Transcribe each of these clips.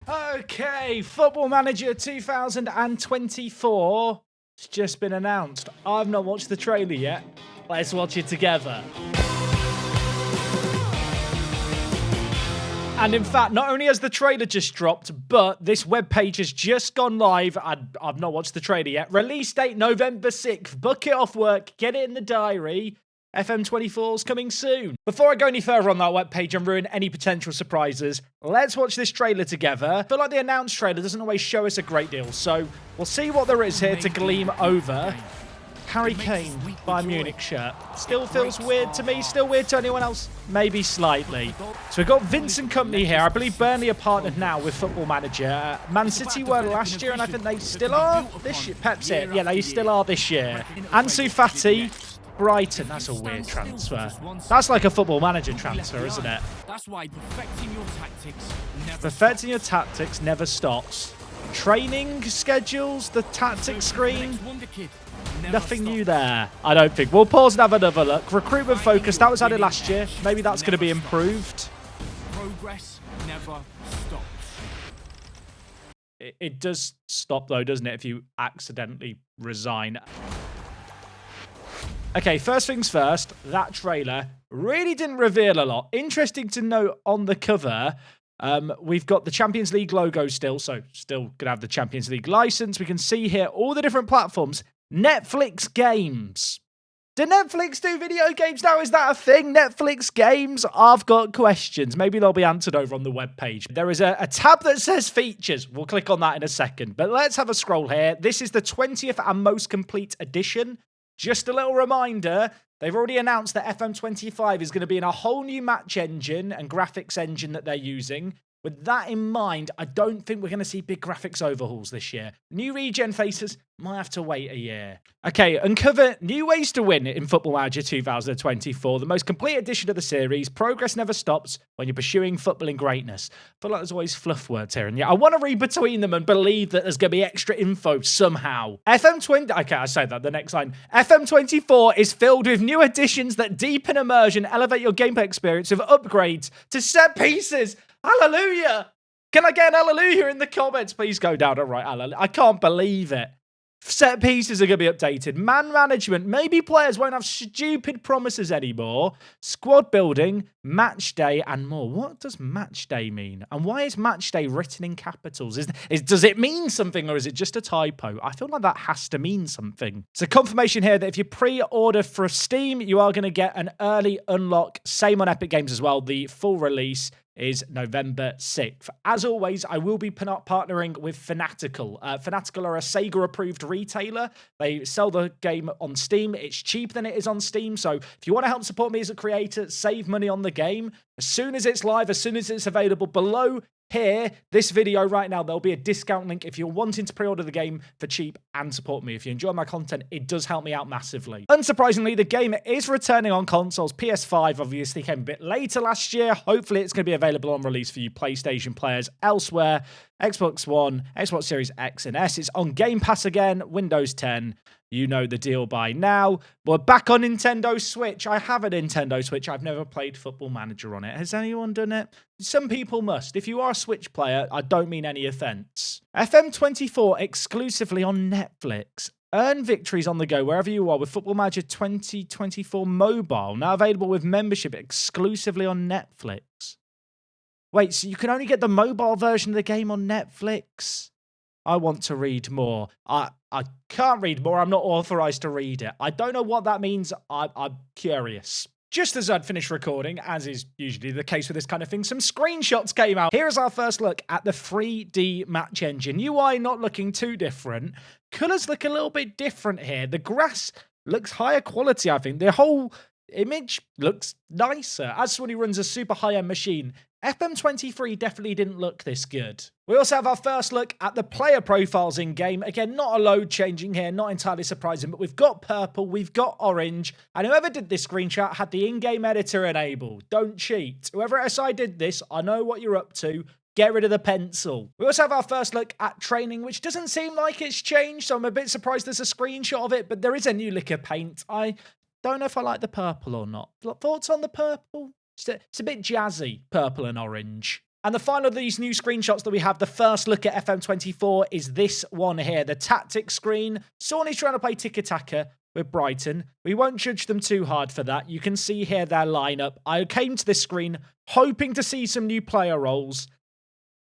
Okay, Football Manager 2024 has just been announced. I've not watched the trailer yet. Let's watch it together. And in fact, not only has the trailer just dropped, but this webpage has just gone live. I've not watched the trailer yet. Release date November 6th. Book it off work. Get it in the diary. FM24 is coming soon. Before I go any further on that webpage and ruin any potential surprises, let's watch this trailer together. I feel like the announced trailer doesn't always show us a great deal, so we'll see what there is here to gleam over. Harry Kane, Bayern Munich shirt. Still feels weird to me, still weird to anyone else? Maybe slightly. So we've got Vincent Company here. I believe Burnley are partnered now with Football Manager. Man City were last year, and I think they still are this year. Pep's it. Yeah, they still are this year. Ansu Fati, Brighton. That's a weird transfer. That's like a Football Manager transfer, isn't it? That's why Perfecting your tactics never stops. Training schedules, the tactics screen. Nothing new there, I don't think. We'll pause and have another look. Recruitment focus, that was added last year. Maybe that's going to be improved. Progress never stops. It does stop though, doesn't it, if you accidentally resign. Okay, first things first, that trailer really didn't reveal a lot. Interesting to note on the cover, we've got the Champions League logo still, so still going to have the Champions League license. We can see here all the different platforms. Netflix games. Do Netflix do video games now? Is that a thing? Netflix games? I've got questions. Maybe they'll be answered over on the webpage. There is a tab that says features. We'll click on that in a second. But let's have a scroll here. This is the 20th and most complete edition. Just a little reminder, they've already announced that FM25 is going to be in a whole new match engine and graphics engine that they're using. With that in mind, I don't think we're going to see big graphics overhauls this year. New regen faces might have to wait a year. Okay, uncover new ways to win in Football Manager 2024, the most complete edition of the series. Progress never stops when you're pursuing footballing greatness. I feel like there's always fluff words here, and yeah, I want to read between them and believe that there's going to be extra info somehow. FM20, okay, I say that, the next line. FM24 is filled with new additions that deepen immersion, elevate your gameplay experience with upgrades to set pieces. Hallelujah! Can I get an hallelujah in the comments? Please go down and write hallelujah. I can't believe it. Set pieces are going to be updated. Man management. Maybe players won't have stupid promises anymore. Squad building, match day, and more. What does match day mean? And why is match day written in capitals? Does it mean something, or is it just a typo? I feel like that has to mean something. So confirmation here that if you pre-order for Steam, you are going to get an early unlock. Same on Epic Games as well. The full release is November 6th. As always, I will be partnering with Fanatical. Fanatical are a Sega-approved retailer. They sell the game on Steam. It's cheaper than it is on Steam, so if you want to help support me as a creator, save money on the game, as soon as it's live, as soon as it's available, below here, this video right now, there'll be a discount link if you're wanting to pre-order the game for cheap and support me. If you enjoy my content, it does help me out massively. Unsurprisingly, the game is returning on consoles. PS5 obviously came a bit later last year. Hopefully, it's going to be available on release for you PlayStation players elsewhere. Xbox One, Xbox Series X and S. It's on Game Pass again, Windows 10. You know the deal by now. We're back on Nintendo Switch. I have a Nintendo Switch. I've never played Football Manager on it. Has anyone done it? Some people must. If you are a Switch player, I don't mean any offense. FM24 exclusively on Netflix. Earn victories on the go wherever you are with Football Manager 2024 Mobile. Now available with membership exclusively on Netflix. Wait, so you can only get the mobile version of the game on Netflix? I want to read more. I can't read more. I'm not authorized to read it. I don't know what that means. I'm curious. Just as I'd finished recording, as is usually the case with this kind of thing, some screenshots came out. Here is our first look at the 3D match engine. UI not looking too different. Colors look a little bit different here. The grass looks higher quality, I think. The whole image looks nicer. As someone who runs a super high-end machine, FM23 definitely didn't look this good. We also have our first look at the player profiles in-game. Again, not a load changing here, not entirely surprising, but we've got purple, we've got orange, and whoever did this screenshot had the in-game editor enabled. Don't cheat. Whoever SI did this, I know what you're up to. Get rid of the pencil. We also have our first look at training, which doesn't seem like it's changed, so I'm a bit surprised there's a screenshot of it, but there is a new lick of paint. I don't know if I like the purple or not. Thoughts on the purple? It's a bit jazzy, purple and orange. And the final of these new screenshots that we have, the first look at FM24 is this one here, the tactics screen. Sawney's trying to play tiki-taka with Brighton. We won't judge them too hard for that. You can see here their lineup. I came to this screen hoping to see some new player roles.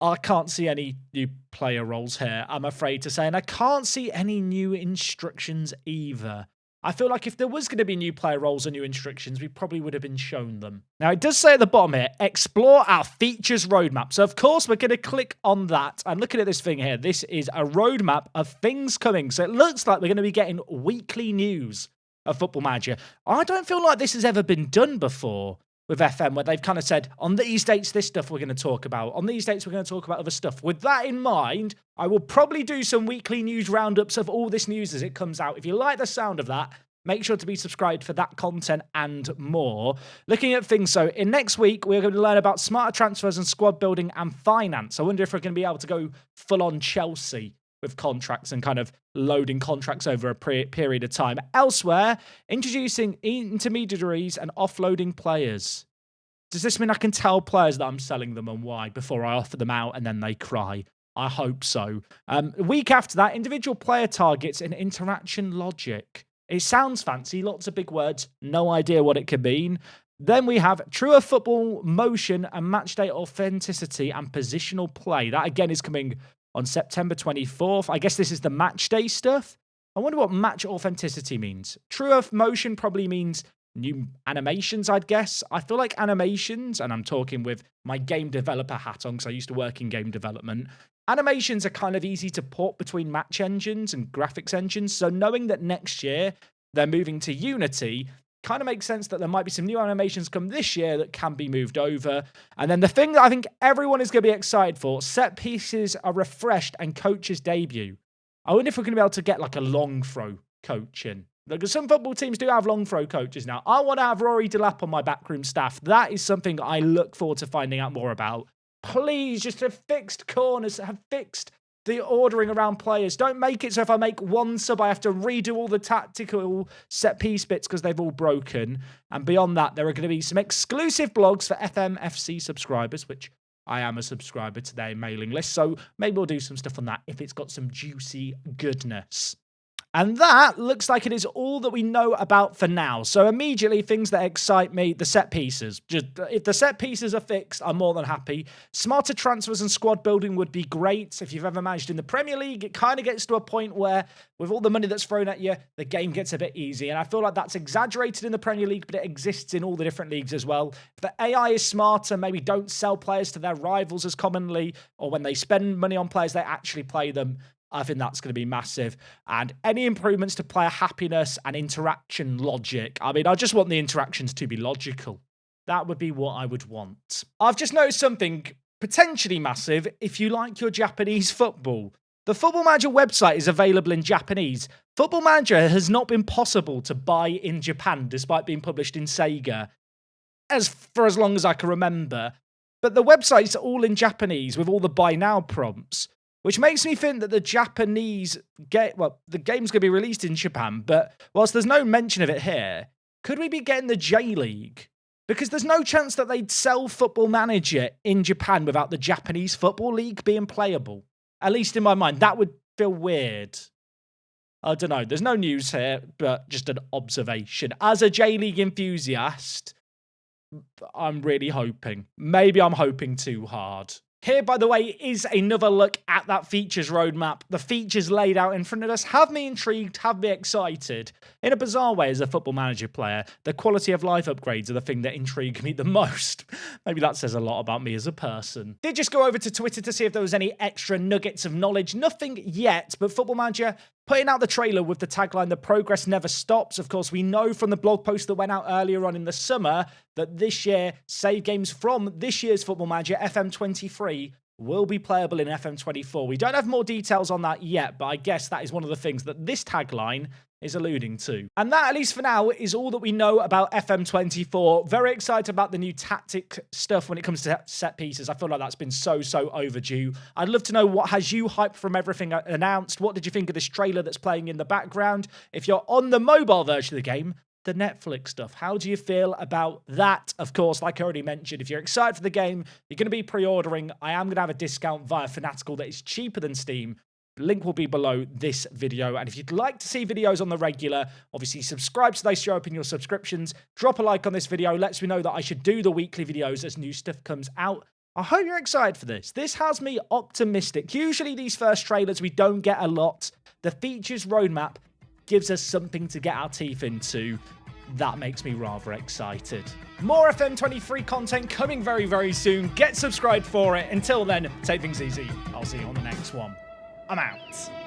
I can't see any new player roles here, I'm afraid to say. And I can't see any new instructions either. I feel like if there was going to be new player roles or new instructions, we probably would have been shown them. Now, it does say at the bottom here, explore our features roadmap. So, of course, we're going to click on that. And looking at this thing here, this is a roadmap of things coming. So it looks like we're going to be getting weekly news of Football Manager. I don't feel like this has ever been done before with FM, where they've kind of said, on these dates, this stuff we're going to talk about. On these dates, we're going to talk about other stuff. With that in mind, I will probably do some weekly news roundups of all this news as it comes out. If you like the sound of that, make sure to be subscribed for that content and more. Looking at things, so in next week, we're going to learn about smarter transfers and squad building and finance. I wonder if we're going to be able to go full on Chelsea with contracts and kind of loading contracts over a period of time. Elsewhere, introducing intermediaries and offloading players. Does this mean I can tell players that I'm selling them and why before I offer them out and then they cry? I hope so. A week after that, individual player targets and interaction logic. It sounds fancy, lots of big words, no idea what it could mean. Then we have truer football motion and matchday authenticity and positional play. That again is coming on September 24th. I guess this is the matchday stuff. I wonder what match authenticity means. Truer motion probably means new animations, I'd guess. I feel like animations, and I'm talking with my game developer hat on because I used to work in game development. Animations are kind of easy to port between match engines and graphics engines. So knowing that next year they're moving to Unity kind of makes sense that there might be some new animations come this year that can be moved over. And then the thing that I think everyone is going to be excited for, set pieces are refreshed and coaches debut. I wonder if we're going to be able to get like a long throw coach in. Because some football teams do have long throw coaches now. I want to have Rory Delap on my backroom staff. That is something I look forward to finding out more about. Please just have fixed corners, have fixed the ordering around players. Don't make it so if I make one sub, I have to redo all the tactical set piece bits because they've all broken. And beyond that, there are going to be some exclusive blogs for FMFC subscribers, which I am a subscriber to their mailing list. So maybe we'll do some stuff on that if it's got some juicy goodness. And that looks like it is all that we know about for now. So immediately, things that excite me, the set pieces. Just if the set pieces are fixed, I'm more than happy. Smarter transfers and squad building would be great. If you've ever managed in the Premier League, it kind of gets to a point where, with all the money that's thrown at you, the game gets a bit easy. And I feel like that's exaggerated in the Premier League, but it exists in all the different leagues as well. If the AI is smarter, maybe don't sell players to their rivals as commonly, or when they spend money on players, they actually play them. I think that's going to be massive. And any improvements to player happiness and interaction logic. I mean, I just want the interactions to be logical. That would be what I would want. I've just noticed something potentially massive if you like your Japanese football. The Football Manager website is available in Japanese. Football Manager has not been possible to buy in Japan, despite being published in Sega, for as long as I can remember. But the website's all in Japanese with all the buy now prompts. Which makes me think that the Japanese the game's going to be released in Japan, but whilst there's no mention of it here, could we be getting the J-League? Because there's no chance that they'd sell Football Manager in Japan without the Japanese Football League being playable. At least in my mind, that would feel weird. I don't know. There's no news here, but just an observation. As a J-League enthusiast, I'm really hoping. Maybe I'm hoping too hard. Here, by the way, is another look at that features roadmap. The features laid out in front of us have me intrigued, have me excited. In a bizarre way, as a Football Manager player, the quality of life upgrades are the thing that intrigue me the most. Maybe that says a lot about me as a person. Did just go over to Twitter to see if there was any extra nuggets of knowledge. Nothing yet, but Football Manager putting out the trailer with the tagline, "The progress never stops." Of course, we know from the blog post that went out earlier on in the summer that this year, save games from this year's Football Manager, FM23, will be playable in FM24. We don't have more details on that yet, but I guess that is one of the things that this tagline is alluding to. And that, at least for now, is all that we know about FM24. Very excited about the new tactic stuff when it comes to set pieces. I feel like that's been so overdue. I'd love to know what has you hyped from everything announced. What did you think of this trailer that's playing in the background? If you're on the mobile version of the game, the Netflix stuff. How do you feel about that? Of course, like I already mentioned, if you're excited for the game, you're going to be pre-ordering. I am going to have a discount via Fanatical that is cheaper than Steam. Link will be below this video. And if you'd like to see videos on the regular, obviously subscribe so they show up in your subscriptions. Drop a like on this video. Lets me know that I should do the weekly videos as new stuff comes out. I hope you're excited for this. This has me optimistic. Usually these first trailers, we don't get a lot. The features roadmap gives us something to get our teeth into. That makes me rather excited. More FM23 content coming very, very soon. Get subscribed for it. Until then, take things easy. I'll see you on the next one. I'm out.